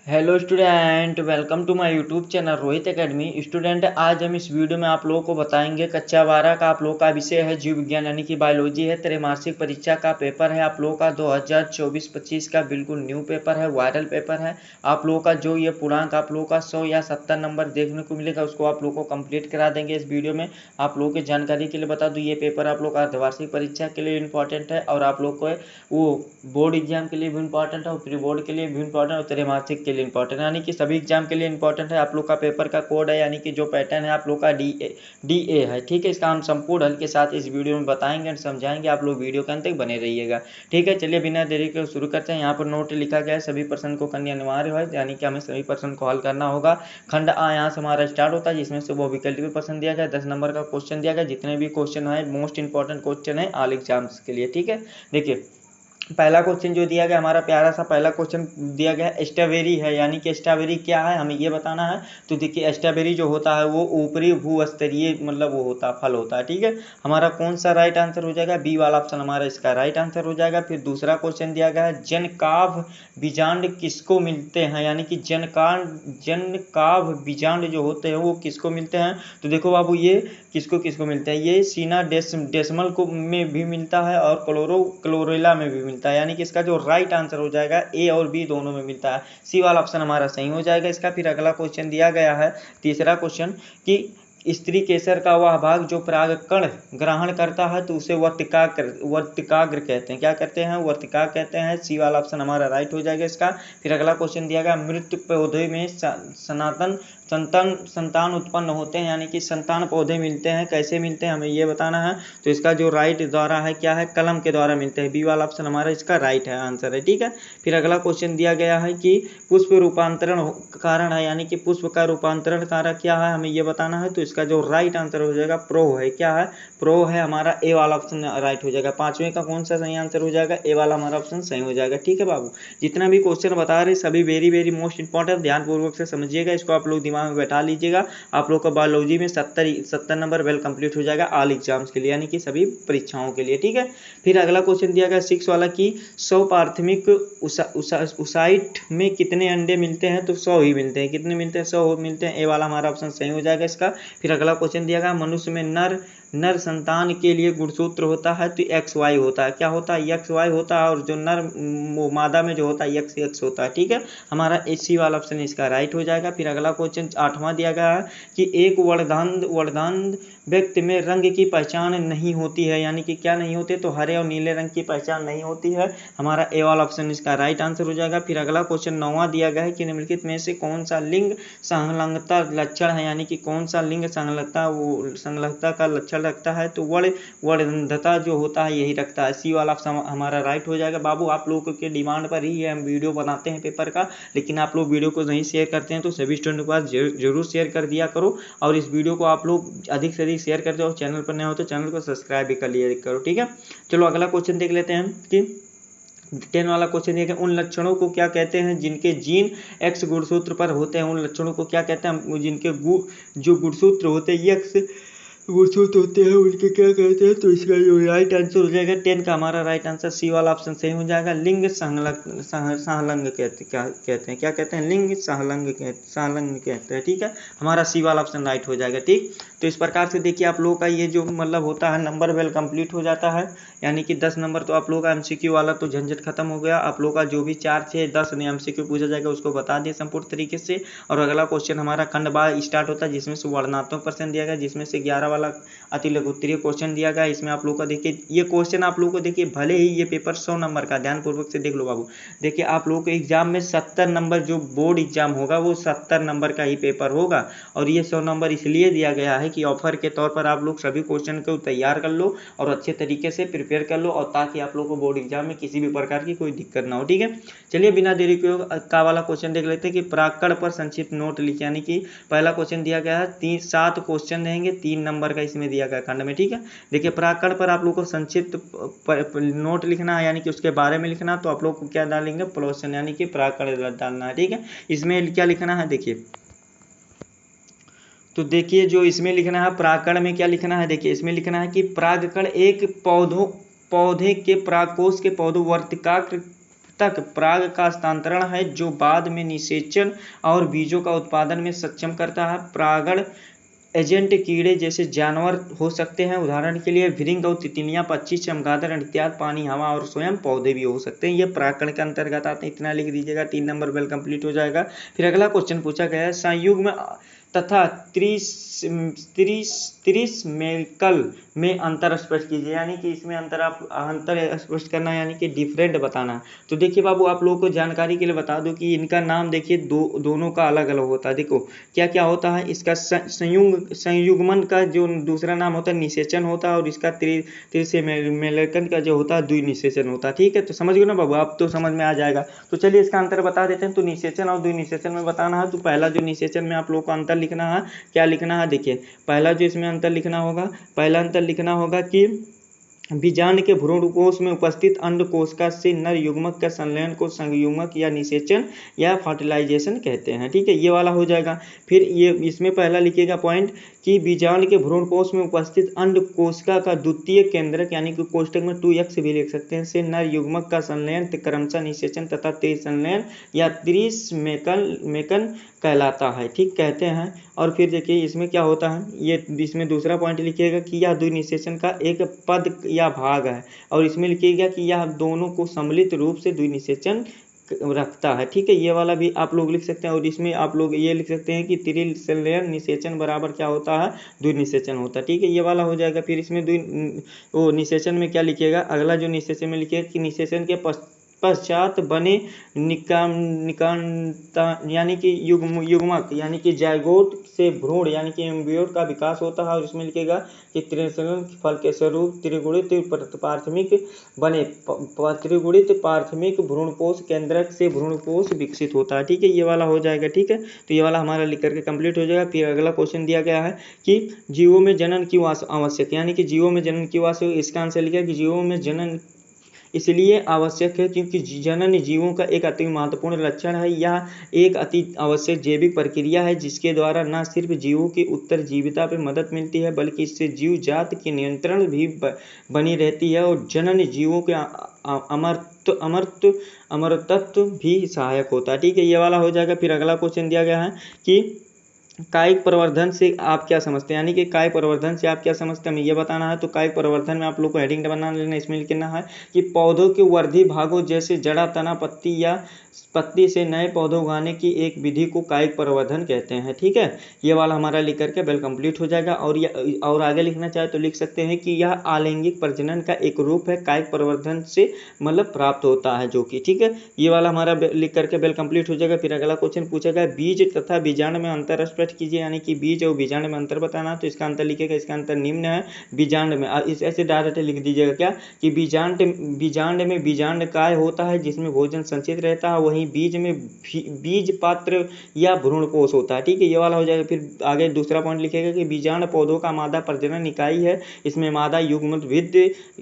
Hello student, welcome to my YouTube channel Rohit Academy. Student, आज हम इस वीडियो में आप लोगों को बताएंगे कक्षा 12 का आप लोगों का विषय है जीव विज्ञान यानी कि बायोलॉजी है। त्रैमासिक परीक्षा का पेपर है आप लोगों का 2024-25 का, बिल्कुल न्यू पेपर है, वायरल पेपर है। आप लोगों का जो ये पूर्णांक आप लोगों का 100 या 70 नंबर देखने को मिलेगा, उसको आप लोगों को कंप्लीट करा देंगे इस वीडियो में। आप लोगों की जानकारी के लिए बता दूँ, ये पेपर आप लोग का अर्धवार्षिक परीक्षा के लिए इंपॉर्टेंट है और आप लोग को वो बोर्ड एग्जाम के लिए भी इंपॉर्टेंट है और प्री बोर्ड के लिए भी इंपॉर्टेंट और त्रैमासिक के लिए इंपॉर्टेंट है, यानी कि सभी एग्जाम के लिए इंपॉर्टेंट है। आप लोग का पेपर का कोड है, यानी कि जो पैटर्न है आप लोग का डी ए है। ठीक है, इसका हम संपूर्ण हल के साथ इस वीडियो में बताएंगे और समझाएंगे। आप लोग वीडियो के अंत तक बने रहिएगा। ठीक है, चलिए बिना देरी के शुरू करते हैं। यहाँ पर नोट लिखा गया है, सभी प्रश्न को करना अनिवार्य है, यानी कि हमें सभी प्रश्न को हल करना होगा। खंड आ यहाँ से हमारा स्टार्ट होता है, जिसमें से वो विकल्प प्रश्न दिया गया, 10 नंबर का क्वेश्चन दिया गया। जितने भी क्वेश्चन है मोस्ट इंपॉर्टेंट क्वेश्चन है ऑल एग्जाम्स के लिए। ठीक है, देखिए पहला क्वेश्चन जो दिया गया, हमारा प्यारा सा पहला क्वेश्चन दिया गया है, स्ट्रॉबेरी है, यानी कि स्ट्रॉबेरी क्या है हमें ये बताना है। तो देखिए स्ट्रॉबेरी जो होता है वो ऊपरी भूस्तरीय मतलब वो होता है, फल होता है। ठीक है, हमारा कौन सा राइट आंसर हो जाएगा, बी वाला ऑप्शन हमारा इसका राइट आंसर हो जाएगा। फिर दूसरा क्वेश्चन दिया गया है, जनकाभ बीजांड किसको मिलते हैं, यानी कि जनकाभ बीजांड जो होते हैं वो किसको मिलते हैं। तो देखो बाबू, ये किसको किसको मिलते हैं, ये सीना डेसिमल को में भी मिलता है और क्लोरेला में भी मिलता है, यानी कि इसका जो राइट आंसर हो जाएगा ए और बी दोनों में मिलता है। सी वाला ऑप्शन हमारा सही हो जाएगा इसका। फिर अगला क्वेश्चन दिया गया है, तीसरा क्वेश्चन, कि स्त्री केसर का वह भाग जो परागकण ग्रहण करता है तो उसे वर्तिकाग्र कहते हैं। क्या कहते हैं, वर्तिका कहते हैं। सी वाला ऑप्शन हमारा राइट हो जाएगा इसका। फिर अगला क्वेश्चन दिया गया, मृत पौधे में सनातन संतान उत्पन्न होते हैं, यानी कि संतान पौधे मिलते हैं, कैसे मिलते हैं हमें ये बताना है। तो इसका जो राइट द्वारा है क्या है, कलम के द्वारा मिलते हैं। बी वाला ऑप्शन हमारा इसका राइट है आंसर है। ठीक है, फिर अगला क्वेश्चन दिया गया है कि पुष्प रूपांतरण कारण है, यानी कि पुष्प का रूपांतरण कारक क्या है हमें ये बताना है। तो इसका जो राइट आंसर हो जाएगा प्रो है। क्या है, प्रो है हमारा, ए वाला ऑप्शन राइट हो जाएगा। पांचवें का कौन सा सही आंसर हो जाएगा, ए वाला हमारा ऑप्शन सही हो जाएगा। ठीक है बाबू, जितना भी क्वेश्चन बता रहे सभी वेरी वेरी मोस्ट इंपॉर्टेंट, ध्यानपूर्वक से समझिएगा, इसको आप लोग दिमाग में बैठा लीजिएगा। आप लोग का बायोलॉजी में 70 नंबर वेल कंप्लीट हो जाएगा ऑल एग्जाम्स के लिए, यानी कि सभी परीक्षाओं के लिए। ठीक है, फिर अगला क्वेश्चन दिया गया 6 वाला, की 100 प्राथमिक उसाइट में कितने अंडे मिलते हैं। तो 100 ही मिलते हैं। कितने मिलते हैं, 100 मिलते हैं। ए वाला हमारा ऑप्शन सही हो जाएगा इसका। फिर अगला क्वेश्चन दिया गया, मनुष्य में नर संतान के लिए गुणसूत्र होता है तो XY होता है। क्या होता है, XY होता है, और जो नर मादा में जो होता है XX होता है। ठीक है, हमारा AC वाला ऑप्शन इसका राइट हो जाएगा। फिर अगला क्वेश्चन 8वां दिया गया है कि एक वर्धांध व्यक्ति में रंग की पहचान नहीं होती है, यानी कि क्या नहीं होती, तो हरे और नीले रंग की पहचान नहीं होती है। हमारा ए वाला ऑप्शन इसका राइट आंसर हो जाएगा। फिर अगला क्वेश्चन 9वां दिया गया है कि निम्नलिखित में से कौन सा लिंग संलग्नता लक्षण है, यानी कि कौन सा लिंग संलग्नता का लक्षण रखता है। तो वर्णधता जो होता है यही रखता है। सी वाला ऑप्शन हमारा राइट हो जाएगा। बाबू, आप लोगों के डिमांड पर ही हम वीडियो बनाते हैं पेपर का, लेकिन आप लोग वीडियो को नहीं शेयर करते हैं, तो सभी स्टूडेंट के पास जरूर शेयर कर दिया करो। और इस वीडियो को आप लोग अधिक से अधिक शेयर कर दो। चैनल पर नए हो तो चैनल को सब्सक्राइब भी कर लिया करो। ठीक है, चलो अगला क्वेश्चन देख लेते हैं कि 10 वाला क्वेश्चन ये, उन लक्षणों को क्या कहते हैं जिनके जीन X गुणसूत्र पर होते हैं। उन लक्षणों को क्या कहते हैं, जिनके जो गुणसूत्र होते हैं X गुणसूत्र होते हैं उनके क्या कहते हैं। तो इसका जो राइट आंसर हो जाएगा 10 का हमारा राइट आंसर सी वाला ऑप्शन सही हो जाएगा। लिंग सहलंग कहते हैं। क्या कहते हैं, लिंग सहलंग कहते हैं। ठीक है, हमारा सी वाला ऑप्शन राइट हो जाएगा। ठीक, तो इस प्रकार से देखिए आप लोगों का ये जो मतलब होता है नंबर वेल कंप्लीट हो जाता है, यानी कि 10 नंबर तो आप लोगों का MCQ वाला तो झंझट खत्म हो गया। आप लोगों का जो भी 4 से 10 MCQ पूछा जाएगा उसको बता दिए संपूर्ण तरीके से। और अगला क्वेश्चन हमारा खंड 12 स्टार्ट होता है, जिसमें से वर्णनात्मक प्रश्न दिया गया, जिसमें से 11 वाला अति लघु उत्तरीय क्वेश्चन दिया गया। इसमें आप लोग का देखिए ये क्वेश्चन आप लोगों को देखिए, भले ही ये पेपर 100 नंबर का, ध्यानपूर्वक से देख लो बाबू। देखिए आप लोगों को एग्जाम में 70 नंबर जो बोर्ड एग्जाम होगा वो 70 नंबर का ही पेपर होगा। और ये 100 नंबर इसलिए दिया गया है कि ऑफर के तौर पर आप लोग सभी क्वेश्चन को तैयार कर लो और अच्छे तरीके से प्रिपेयर कर लो, और ताकि आप लोग को बोर्ड एग्जाम में किसी भी प्रकार की कोई दिक्कत ना हो। ठीक है, चलिए बिना देरी के का वाला क्वेश्चन देख लेते हैं कि परागकण पर संक्षिप्त नोट लिखिए, यानी कि पहला क्वेश्चन दिया गया है 7 क्वेश्चन रहेंगे, 3 नंबर का इसमें दिया गया खंड में। ठीक है, देखिए परागकण पर आप लोग को संक्षिप्त नोट लिखना है, यानी कि उसके बारे में लिखना। तो आप लोग को क्या डालेंगे, प्लोसन, यानी कि परागकण डालना है। ठीक है, इसमें क्या लिखना है देखिए, तो देखिए जो इसमें लिखना है परागकण में क्या लिखना है, देखिए इसमें लिखना है कि परागकण एक पौधे के परागकोश के पौधों वर्तिकाग्र तक पराग का हस्तांतरण है जो बाद में निषेचन और बीजों का उत्पादन में सक्षम करता है। परागण एजेंट कीड़े जैसे जानवर हो सकते हैं, उदाहरण के लिए भृंग और तितलियां, पक्षी, चमगादड़ इत्यादि, पानी, हवा और स्वयं पौधे भी हो सकते हैं। ये परागण के अंतर्गत आते हैं। इतना लिख दीजिएगा, 3 नंबर वेल कंप्लीट हो जाएगा। फिर अगला क्वेश्चन पूछा गया है, संयुग्म तथा त्रिस्मेकल में अंतर स्पष्ट कीजिए। यानी कि इसमें अंतर स्पष्ट करना, यानी कि डिफरेंट बताना। तो देखिए बाबू, आप लोगों को जानकारी के लिए बता दूं कि इनका नाम देखिए दोनों का अलग अलग होता है। देखो क्या क्या होता है, इसका संयुग्मन का जो दूसरा नाम होता है निषेचन होता है, और इसका त्रिसेमेकल का जो होता है द्विनिषेचन होता है। ठीक है, तो समझ गए ना बाबू, आप तो समझ में आ जाएगा। तो चलिए इसका अंतर बता देते हैं। तो निषेचन और द्विनिषेचन में बताना है। तो पहला जो निषेचन में आप लोगों को अंतर लिखना है, क्या लिखना है, देखिए पहला जो इसमें अंतर लिखना होगा, पहला अंतर लिखना होगा कि बीजांड के भ्रूणकोश में उपस्थित अंडकोशिका से नर युग्मक का संलयन को संयुग्मक या निषेचन या फर्टिलाइजेशन कहते हैं। ठीक है, ये वाला हो जाएगा। फिर ये इसमें पहला लिखिएगा पॉइंट कि बीजांड के भ्रूणकोश में उपस्थित अंडकोशिका का द्वितीय केंद्रक, यानी कि कोष्टक में 2x भी लिख सकते हैं, से नर युग्मक का संलयन क्रमशः निषेचन तथा त्रिसंलयन या त्रिस्मेकन कहलाता है। ठीक कहते हैं। और फिर देखिए इसमें क्या होता है, ये इसमें दूसरा पॉइंट लिखिएगा कि यह द्विनिषेचन का एक पद या भाग है, और इसमें लिखिएगा कि यह दोनों को सम्मिलित रूप से द्विनिषेचन रखता है। ठीक है, ये वाला भी आप लोग लिख सकते हैं। और इसमें आप लोग ये लिख सकते हैं कि त्रिसंलयन निषेचन बराबर क्या होता है, द्विनिषेचन होता है। ठीक है, ये वाला हो जाएगा। फिर इसमें निषेचन में क्या लिखिएगा, अगला जो निषेचन में लिखिएगा कि निषेचन के पश्चात बने निकांता यानी कि युग्मक यानी कि जायगोट से भ्रूण यानी कि एम्ब्रियो का विकास होता है। और इसमें लिखेगा कि त्रिसंलयन फल के स्वरूप त्रिगुणित प्राथमिक भ्रूणपोष केंद्रक से भ्रूणपोष विकसित होता है। ठीक है, ये वाला हो जाएगा। ठीक है, तो ये वाला हमारा लिख करके कंप्लीट हो जाएगा। फिर अगला क्वेश्चन दिया गया है कि जीवों में जनन क्यों आवश्यक, यानी कि जीवों में जनन क्यों आवश्यक। इसका आंसर लिखा कि जीवों में जनन इसलिए आवश्यक है क्योंकि जनन जीवों का एक अति महत्वपूर्ण लक्षण है। यह एक अति आवश्यक जैविक प्रक्रिया है जिसके द्वारा न सिर्फ जीवों की उत्तरजीविता पर मदद मिलती है बल्कि इससे जीव जात के नियंत्रण भी बनी रहती है और जनन जीवों के अमरतत्व भी सहायक होता है। ठीक है, ये वाला हो जाएगा। फिर अगला क्वेश्चन दिया गया है कि कायिक प्रवर्धन से आप क्या समझते हैं, यानी कि कायिक प्रवर्धन से आप क्या समझते हैं, हमें ये बताना है। तो कायिक प्रवर्धन में आप लोग को हेडिंग बना लेना, इसमें लिखना है कि पौधों के वर्धी भागों जैसे जड़ा, तना, पत्ती या पत्ती से नए पौधे उगाने की एक विधि को कायिक प्रवर्धन कहते हैं। ठीक है, ये वाला हमारा लिख करके वेल कंप्लीट हो जाएगा। और आगे लिखना चाहे तो लिख सकते हैं कि यह आलैंगिक प्रजनन का एक रूप है, कायिक प्रवर्धन से मतलब प्राप्त होता है जो कि। ठीक है, ये वाला हमारा लिख करके वेल कंप्लीट हो जाएगा। फिर अगला क्वेश्चन पूछा गया बीज तथा बीजांड में अंतर स्पष्ट कीजिए, यानी कि बीज और बीजांड में अंतर बताना। तो इसका अंतर लिखेगा, इसका अंतर निम्न है। बीजांड में ऐसे डायरेक्ट लिख दीजिएगा क्या कि बीजांड में बीजांड काय होता है जिसमें भोजन संचित रहता है, वहीं बीज में बीज पात्र या भ्रूणकोश होता है। ठीक है, ये वाला हो जाएगा। फिर आगे दूसरा पॉइंट लिखेगा कि बीजांड पौधों का मादा प्रजनन इकाई है, इसमें मादा युग्मविद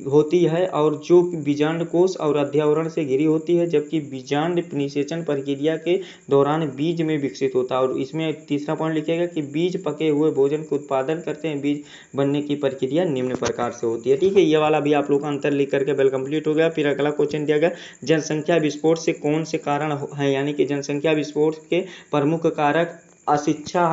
होती है और जो बीजांड कोश और अध्यावरण से घिरी होती है, जबकि बीजांड निषेचन प्रक्रिया के दौरान बीज में विकसित होता है। और इसमें तीसरा पॉइंट लिखेगा कि बीज पके हुए भोजन का उत्पादन करते हैं, बीज बनने की प्रक्रिया निम्न प्रकार से होती है। ठीक है, ये वाला भी आप लोग का अंतर लिख करके वेल कंप्लीट हो गया। फिर अगला क्वेश्चन दिया गया जनसंख्या विस्फोट से कौन से कारण है, यानी कि जनसंख्या विस्फोट के प्रमुख कारक अशिक्षा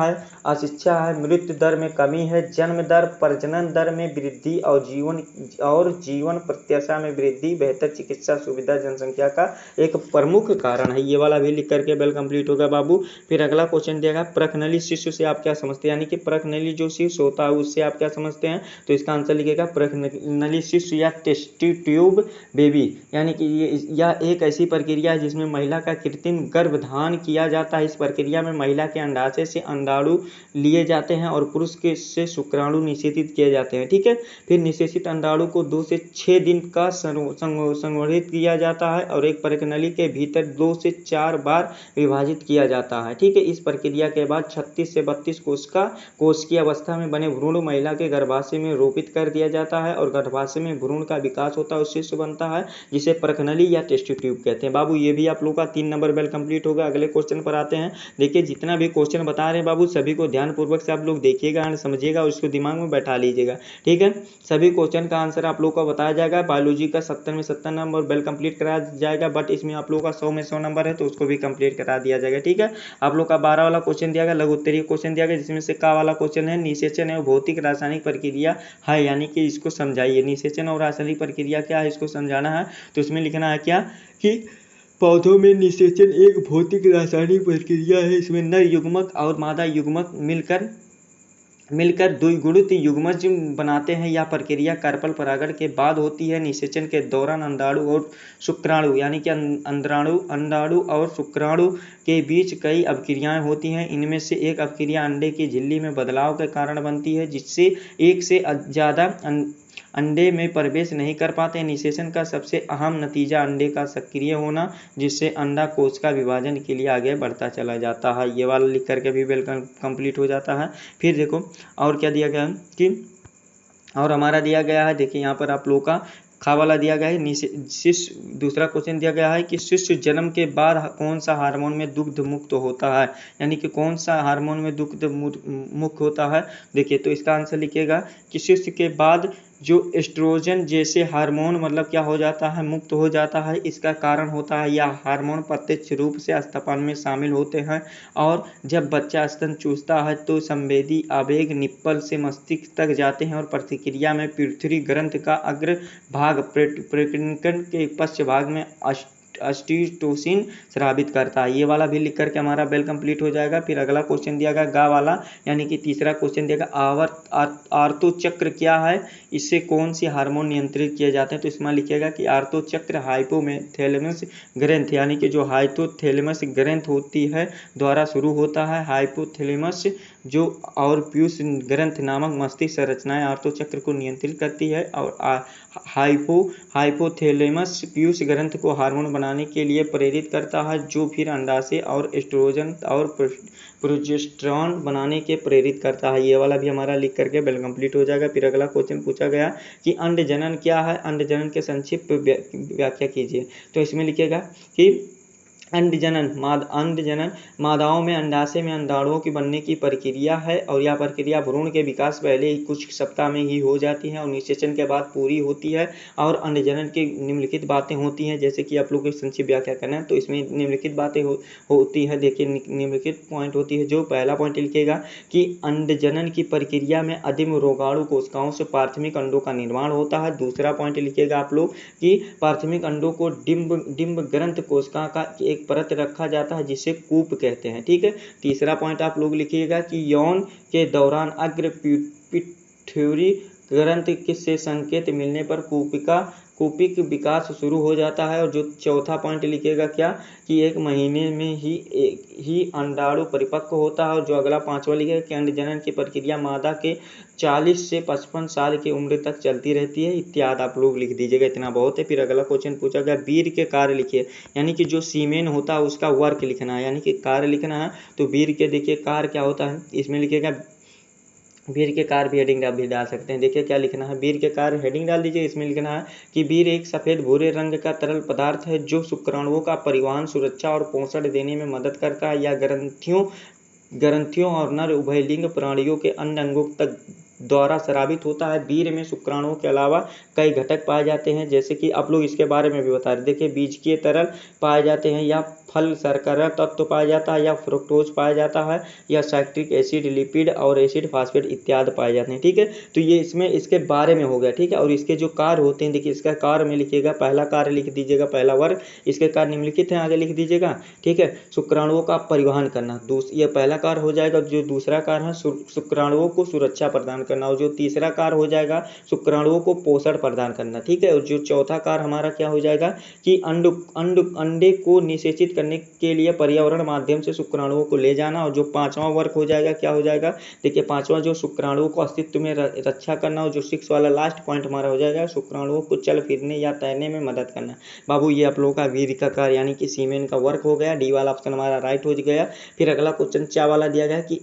है, मृत्यु दर में कमी है, जन्म दर, प्रजनन दर में वृद्धि और जीवन प्रत्याशा में वृद्धि, बेहतर चिकित्सा सुविधा जनसंख्या का एक प्रमुख कारण है। ये वाला भी लिख करके वेल कंप्लीट होगा बाबू। फिर अगला क्वेश्चन दिया गया प्रखनली शिशु से आप क्या समझते हैं, यानी कि प्रखनली जो शिशु होता है उससे आप क्या समझते हैं। तो इसका आंसर लिखेगा प्रखनली शिशु या टेस्ट ट्यूब बेबी, यानी कि यह एक ऐसी प्रक्रिया है जिसमें महिला का कृत्रिम गर्भधान किया जाता है। इस प्रक्रिया में महिला के अंडाशय से अंडाणु लिए जाते हैं और पुरुष के से शुक्राणु निषेचित किए जाते हैं। ठीक है, फिर निषेचित अंडाणु को 2 से 6 दिन का संवर्धित किया जाता है और एक प्रखनली के भीतर 2 से 4 बार विभाजित किया जाता है। ठीक है, इस प्रक्रिया के बाद 36 से 32 कोश की अवस्था में बने भ्रूण महिला के गर्भाशय में रोपित कर दिया जाता है और गर्भाशय में भ्रूण का विकास होता है, शिशु बनता है जिसे प्रखनली या टेस्ट ट्यूब कहते हैं। बाबू ये भी आप लोग का 3 नंबर वेल कंप्लीट होगा। अगले क्वेश्चन पर आते हैं। देखिए जितना भी क्वेश्चन क्वेश्चन बता रहे हैं बाबू, सभी को ध्यानपूर्वक से आप लोग देखिएगा एंड समझिएगा और इसको दिमाग में बैठा लीजिएगा, ठीक है। सभी क्वेश्चन का आंसर आप लोग को बताया जाएगा। बायोलॉजी का 70 में 70 नंबर वेल कंप्लीट करा जाएगा, बट इसमें आप लोग का 100 में 100 नंबर है तो उसको भी कंप्लीट करा दिया जाएगा, ठीक है। आप लोग का 12 वाला क्वेश्चन दिया गया, लघु उत्तरीय क्वेश्चन दिया गया, जिसमें से का वाला क्वेश्चन है निषेचन एवं भौतिक रासायनिक प्रक्रिया है, यानी कि इसको समझाइए। निषेचन और रासायनिक प्रक्रिया क्या है, इसको समझाना है। तो इसमें लिखना है क्या कि पौधों में निषेचन एक भौतिक रासायनिक प्रक्रिया है। इसमें नर युग्मक और मादा युग्मक मिलकर द्विगुणित युग्मज बनाते हैं। यह प्रक्रिया कार्पल परागण के बाद होती है। निषेचन के दौरान अंडाणु और शुक्राणु यानी कि अंडाणु और शुक्राणु के बीच कई अभिक्रियाएं होती हैं। इनमें से एक अभिक्रिया अंडे की झिल्ली में बदलाव के कारण बनती है, जिससे एक से ज़्यादा अंडे में प्रवेश नहीं कर पाते। निषेचन का सबसे अहम नतीजा अंडे का सक्रिय होना, जिससे अंडा कोश का विभाजन के लिए आगे बढ़ता चला जाता है। ये वाला लिख करके भी वेल कंप्लीट हो जाता है। फिर देखो और क्या दिया गया है कि और हमारा दिया गया है, देखिए यहाँ पर आप लोगों का खा वाला दिया गया है। शिशु दूसरा क्वेश्चन दिया गया है कि शिशु जन्म के बाद कौन सा हार्मोन में दुग्ध मुक्त होता है, यानी कि कौन सा हार्मोन में दुग्ध मुक्त होता है। देखिए तो इसका आंसर लिखिएगा कि शिशु के बाद जो एस्ट्रोजन जैसे हार्मोन मतलब क्या हो जाता है, मुक्त हो जाता है। इसका कारण होता है यह हार्मोन प्रत्यक्ष रूप से स्तनपान में शामिल होते हैं, और जब बच्चा स्तन चूसता है तो संवेदी आवेग निप्पल से मस्तिष्क तक जाते हैं और प्रतिक्रिया में पिट्यूटरी ग्रंथि का अग्र भाग प्रेक्निकन के पश्च भाग में ऑक्सीटोसिन स्रावित करता है। ये वाला भी लिख करके हमारा बेल कंप्लीट हो जाएगा। फिर अगला क्वेश्चन दिया गया गा वाला, यानी कि तीसरा क्वेश्चन दिया गया आर्तो चक्र क्या है, इससे कौन सी हार्मोन नियंत्रित किए जाते हैं। तो इसमें लिखिएगा कि आर्तो चक्र हाइपोथैलेमस ग्रंथ यानी कि जो हाइपोथैलेमस ग्रंथ होती है द्वारा शुरू होता है। हाइपोथैलेमस जो और पीयूष ग्रंथ नामक मस्तिष्क संरचनाएं आर्तो चक्र को नियंत्रित करती है, और हाइपोथैलेमस पीयूष ग्रंथ को हार्मोन बनाने के लिए प्रेरित करता है, जो फिर अंडाशय और एस्ट्रोजन और प्रोजेस्टेरॉन बनाने के प्रेरित करता है। ये वाला भी हमारा लिख करके बेल कंप्लीट हो जाएगा। फिर अगला क्वेश्चन पूछा गया कि अंड जनन क्या है, अंड जनन के संक्षिप्त व्याख्या कीजिए। तो इसमें लिखिएगा कि अंडजनन मादाओं में अंडाशय में अंडाणुओं की बनने की प्रक्रिया है, और यह प्रक्रिया भ्रूण के विकास पहले ही कुछ सप्ताह में ही हो जाती है और निषेचन के बाद पूरी होती है। और अंडजनन की निम्नलिखित बातें होती हैं, जैसे कि आप लोग को संक्षिप्त व्याख्या करना है। तो इसमें निम्नलिखित बातें होती है। देखिए निम्नलिखित पॉइंट होती है। जो पहला पॉइंट लिखिएगा कि अंडजनन की प्रक्रिया में अधिम रोगाणु कोशिकाओं से प्राथमिक अंडों का निर्माण होता है। दूसरा पॉइंट लिखिएगा आप लोग कि प्राथमिक अंडों को डिंब ग्रंथ कोशिका का एक परत रखा जाता है, जिसे कूप कहते हैं, ठीक है। तीसरा पॉइंट आप लोग लिखिएगा कि यौन के दौरान अग्र पिट्यूटरी ग्रंथ से संकेत मिलने पर कूपिक विकास शुरू हो जाता है। और जो चौथा पॉइंट लिखिएगा क्या कि 1 महीने में ही अंडाणु परिपक्व होता है। और जो अगला पांचवा लिखिएगा कि अंडजनन की प्रक्रिया मादा के 40 से 55 साल की उम्र तक चलती रहती है, इत्यादि आप लोग लिख दीजिएगा, इतना बहुत है। फिर अगला क्वेश्चन पूछा गया वीर के कार्य लिखिए, यानी कि जो सीमेन होता है उसका वर्क लिखना है, यानी कि कार्य लिखना है। तो वीर के देखिए कार्य क्या होता है, इसमें लिखिएगा वीर के कार्य भी हेडिंग भी डाल सकते हैं। देखिए क्या लिखना है, वीर के कार्य हेडिंग डाल दीजिए। इसमें लिखना है कि वीर एक सफ़ेद भूरे रंग का तरल पदार्थ है जो शुक्राणुओं का परिवहन, सुरक्षा और पोषण देने में मदद करता है। यह ग्रंथियों और नर उभयलिंग प्राणियों के अन्य अंगों तक द्वारा स्रावित होता है। वीर में शुक्राणुओं के अलावा कई घटक पाए जाते हैं, जैसे कि आप लोग इसके बारे में भी बता रहे। देखिए बीजकीय तरल पाए जाते हैं, या फल शर्करा तत्व पाया जाता है, या फ्रुक्टोज पाया जाता है, या साइट्रिक एसिड, लिपिड और एसिड फास्फेट इत्यादि पाए जाते हैं, ठीक है। तो ये इसमें इसके बारे में हो गया, ठीक है। और इसके जो कार्य होते हैं, देखिए इसका कार्य में लिखिएगा, पहला कार्य लिख दीजिएगा, पहला वर्ग इसके कार्य निम्नलिखित हैं, आगे लिख दीजिएगा, ठीक है। शुक्राणुओं का परिवहन करना, ये पहला कार्य हो जाएगा। जो दूसरा कार्य है शुक्राणुओं को सुरक्षा प्रदान करना, और जो तीसरा कार्य हो जाएगा शुक्राणुओं को पोषण प्रदान करना, ठीक है। और जो चौथा कार्य हमारा क्या हो जाएगा कि अंडे को निषेचित करने के लिए पर्यावरण माध्यम से शुक्राणुओं को ले जाना। और जो पांचवा वर्ग हो जाएगा क्या हो जाएगा, देखिए पांचवा जो शुक्राणुओं को अस्तित्व में रक्षा करना। और जो 6 वाला लास्ट पॉइंट हमारा हो जाएगा शुक्राणुओं को चल फिरने या तैरने में मदद करना। बाबू ये आप लोगों का वीर का कार्य यानी कि सीमेन का वर्क हो गया। डी वाला ऑप्शन हमारा राइट हो गया। फिर अगला क्वेश्चन चा वाला दिया गया कि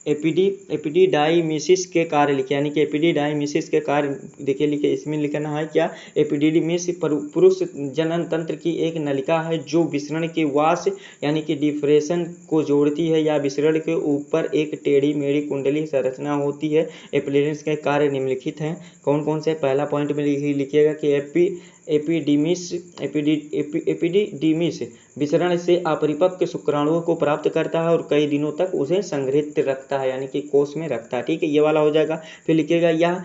एपिडिडाइमिसिस के कार्य लिखे, यानी कि एपिडिडाइमिसिस के कार्य देखिए लिखे, इसमें लिखना है क्या, एपिडिडिमिस पुरुष जनन तंत्र की एक नलिका है जो विसरण के वास यानी कि डिफ्रेशन को जोड़ती है या विसरण के ऊपर एक टेढ़ी मेढ़ी कुंडली संरचना होती है। एपिडिडिमिस के कार्य निम्नलिखित हैं, कौन कौन से, पहला पॉइंट में लिखिएगा कि एपिडिडिमिस विसरण से अपरिपक्व शुक्राणुओं को प्राप्त करता है और कई दिनों तक उसे संग्रहित रखता है, यानी कि कोष में रखता है, ठीक है, ये वाला हो जाएगा। फिर लिखिएगा यह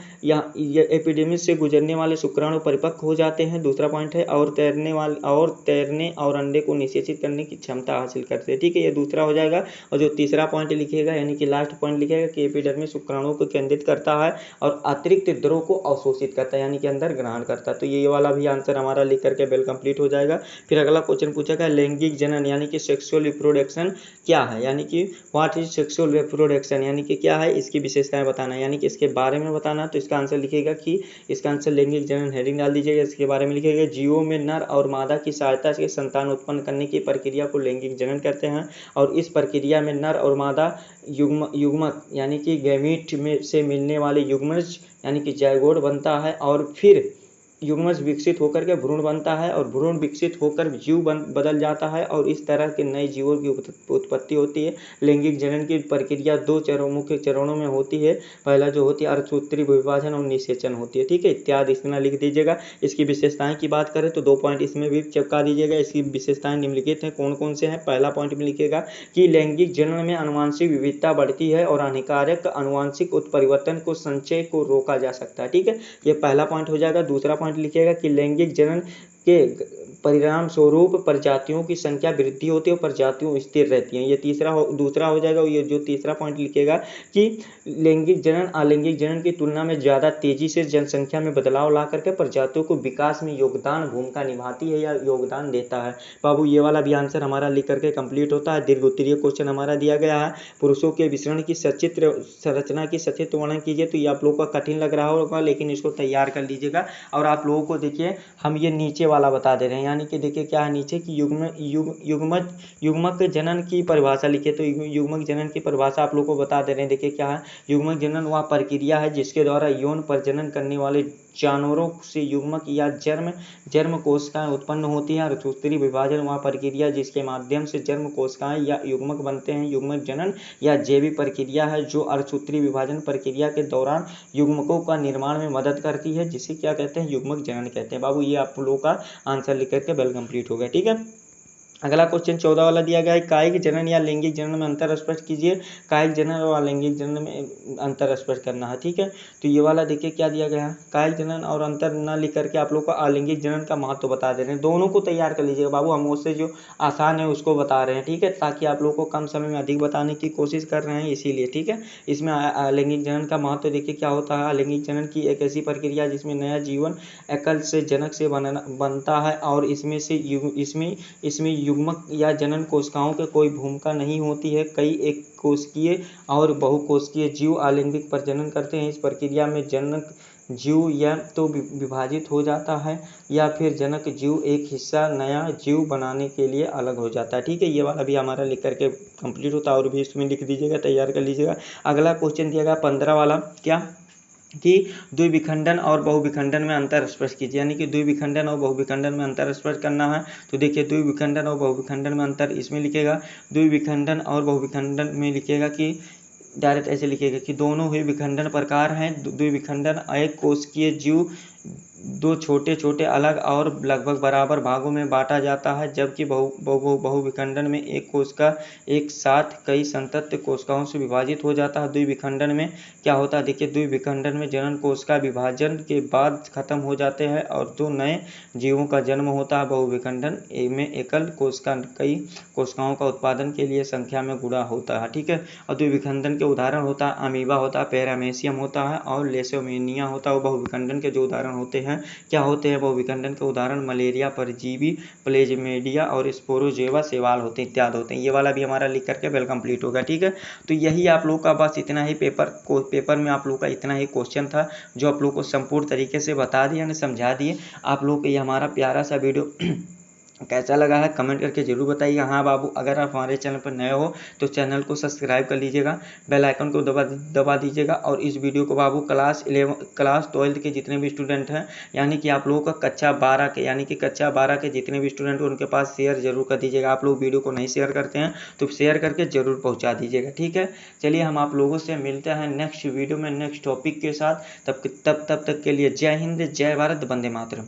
एपिडिडिमिस से गुजरने वाले शुक्राणु परिपक्व हो जाते हैं, दूसरा पॉइंट है, और तैरने और अंडे को निषेचित करने की क्षमता हासिल करते हैं, ठीक है, ये दूसरा हो जाएगा। और जो तीसरा पॉइंट लिखिएगा यानी कि लास्ट पॉइंट लिखिएगा कि एपिडर्मिस शुक्राणुओं को केंद्रित करता है और अतिरिक्त द्रव को अवशोषित करता है, यानी कि अंदर ग्रहण करता है। तो ये वाला भी आंसर हमारा लिख करके वेल कंप्लीट हो जाएगा। फिर अगला क्वेश्चन पूछा गया लैंगिक जनन यानी कि सेक्सुअल रिप्रोडक्शन क्या है, यानी कि व्हाट इज सेक्सुअल रिप्रोडक्शन, यानी कि क्या है, इसकी विशेषताएं बताना, यानी कि इसके बारे में बताना। तो इसका आंसर लिखिएगा कि इसका आंसर लैंगिक जनन हेडिंग डाल दीजिएगा, इसके बारे में लिखिएगा जीवों में नर और मादा की सहायता से संतान उत्पन्न करने की प्रक्रिया को लैंगिक जनन कहते हैं, और इस प्रक्रिया में नर और मादा युग्मक यानी कि गैमीट में से मिलने वाले युग्मज यानी कि जायगोट बनता है, और फिर युग्मज विकसित होकर के भ्रूण बनता है, और भ्रूण विकसित होकर जीव बदल जाता है, और इस तरह के नए जीवों की उत्पत्ति होती है। लैंगिक जनन की प्रक्रिया दो मुख्य चरणों में होती है, पहला जो होती है अर्धसूत्री विभाजन और निषेचन होती है, ठीक है, इत्यादि इतना लिख दीजिएगा। इसकी विशेषताएं की बात करें तो 2 पॉइंट इसमें भी चिपका दीजिएगा, इसकी विशेषताएं निम्नलिखित हैं, कौन कौन से हैं। पहला पॉइंट में लिखिएगा कि लैंगिक जनन में आनुवांशिक विविधता बढ़ती है और हानिकारक आनुवांशिक उत्परिवर्तन को संचय को रोका जा सकता है, ठीक है, ये पहला पॉइंट हो जाएगा। दूसरा पॉइंट लिखिएगा कि लैंगिक जनन के परिणाम स्वरूप प्रजातियों की संख्या वृद्धि होती है और प्रजातियों स्थिर रहती हैं, ये दूसरा हो जाएगा। ये जो तीसरा पॉइंट लिखिएगा कि लैंगिक जनन अलैंगिक जनन की तुलना में ज़्यादा तेजी से जनसंख्या में बदलाव ला करके प्रजातियों को विकास में योगदान भूमिका निभाती है या योगदान देता है। बाबू ये वाला भी आंसर हमारा लिख करके कंप्लीट होता है। दीर्घ उत्तरीय क्वेश्चन हमारा दिया गया है, पुरुषों के विसरण की सचित्र संरचना की सचित्र वर्णन कीजिए। तो ये आप लोगों को कठिन लग रहा होगा, लेकिन इसको तैयार कर लीजिएगा। और आप लोगों को देखिए हम ये नीचे वाला बता दे रहे हैं, यानी कि देखिए क्या है नीचे की युग्मक जनन की परिभाषा लिखिए। तो युग्मक जनन की परिभाषा आप लोग को बता दे रहे हैं, देखिए क्या है, युग्मक जनन वह प्रक्रिया है जिसके द्वारा यौन प्रजनन करने वाले जानवरों से युग्मक या जर्म कोशिकाएं उत्पन्न होती हैं। अर्धसूत्री विभाजन वह प्रक्रिया जिसके माध्यम से जर्म कोशिकाएं या युग्मक बनते हैं। युग्मक जनन या जैविक प्रक्रिया है जो अर्धसूत्री विभाजन प्रक्रिया के दौरान युग्मकों का निर्माण में मदद करती है, जिसे क्या कहते हैं, युग्मक जनन कहते हैं। बाबू ये आप लोगों का आंसर लिख करके वेल कंप्लीट हो गया, ठीक है। अगला क्वेश्चन 14 वाला दिया गया है, कायिक जनन या लैंगिक जनन में अंतर स्पष्ट कीजिए। कायिक जनन और अलैंगिक जनन में अंतर स्पष्ट करना है, ठीक है। तो ये वाला देखिए क्या दिया गया है, कायिक जनन और अंतर न लिख करके आप लोग को अलैंगिक जनन का महत्व बता दे रहे हैं। दोनों को तैयार कर लीजिएगा बाबू, हम उससे जो आसान है उसको बता रहे हैं, ठीक है, ताकि आप लोग को कम समय में अधिक बताने की कोशिश कर रहे हैं, इसीलिए, ठीक है। इसमें अलैंगिक जनन का महत्व देखिए क्या होता है। अलैंगिक जनन की एक ऐसी प्रक्रिया जिसमें नया जीवन एकल से जनक से बनता है, और इसमें युग्मक या जनन कोशिकाओं की कोई भूमिका नहीं होती है। कई एक कोशिकीय और बहुकोशिकीय जीव अलैंगिक प्रजनन करते हैं। इस प्रक्रिया में जनक जीव या तो विभाजित हो जाता है या फिर जनक जीव एक हिस्सा नया जीव बनाने के लिए अलग हो जाता है, ठीक है। ये वाला भी हमारा लिख करके कंप्लीट होता है, और भी इसमें लिख दीजिएगा, तैयार कर लीजिएगा। अगला क्वेश्चन दिया गया 15 वाला, क्या कि द्विविखंडन और बहुविखंडन में अंतर स्पष्ट कीजिए, यानी कि द्विविखंडन और बहुविखंडन में अंतर स्पष्ट करना है। तो देखिए द्विविखंडन और बहुविखंडन में अंतर इसमें लिखेगा, द्विविखंडन और बहुविखंडन में लिखेगा कि डायरेक्ट ऐसे लिखेगा कि दोनों ही विखंडन प्रकार हैं। द्विविखंडन एक कोशिकीय जीव दो छोटे छोटे अलग और लगभग बराबर भागों में बांटा जाता है, जबकि बहुविखंडन में एक कोशिका एक साथ कई संतत कोशिकाओं से विभाजित हो जाता है। द्विविखंडन में क्या होता है, देखिए द्विविखंडन में जनन कोशिका विभाजन के बाद खत्म हो जाते हैं और दो नए जीवों का जन्म होता है। बहुविखंडन में एकल कोशिका कई कोशिकाओं का उत्पादन के लिए संख्या में गुणा होता है, ठीक है। और द्विविखंडन के उदाहरण होता है अमीबा होता है, पैरामेशियम होता है और लेशोमेनिया होता है। बहुविखंडन के जो उदाहरण होते हैं क्या होते हैं, बहुविखंडन के उदाहरण मलेरिया परजीवी, प्लेज्मेडिया और स्पोरोजेवा शैवाल होते हैं, इत्यादि होते हैं। ये वाला भी हमारा लिख करके वेल कंप्लीट होगा, ठीक है। तो यही आप लोग का बस इतना ही पेपर में आप लोग का इतना ही क्वेश्चन था, जो आप लोग को संपूर्ण तरीके से बता दिया, समझा दिए। आप लोग को ये हमारा प्यारा सा वीडियो कैसा लगा है कमेंट करके जरूर बताइएगा। हाँ बाबू, अगर आप हमारे चैनल पर नए हो तो चैनल को सब्सक्राइब कर लीजिएगा, बेल आइकन को दबा दीजिएगा। और इस वीडियो को बाबू क्लास 12th के जितने भी स्टूडेंट हैं, यानी कि आप लोगों का कक्षा 12 के, यानी कि कक्षा 12 के जितने भी स्टूडेंट हैं उनके पास शेयर जरूर कर दीजिएगा। आप लोग वीडियो को नहीं शेयर करते हैं तो शेयर करके जरूर पहुँचा दीजिएगा, ठीक है। चलिए हम आप लोगों से मिलते हैं नेक्स्ट वीडियो में नेक्स्ट टॉपिक के साथ। तब तक के लिए जय हिंद, जय भारत, वंदे मातरम।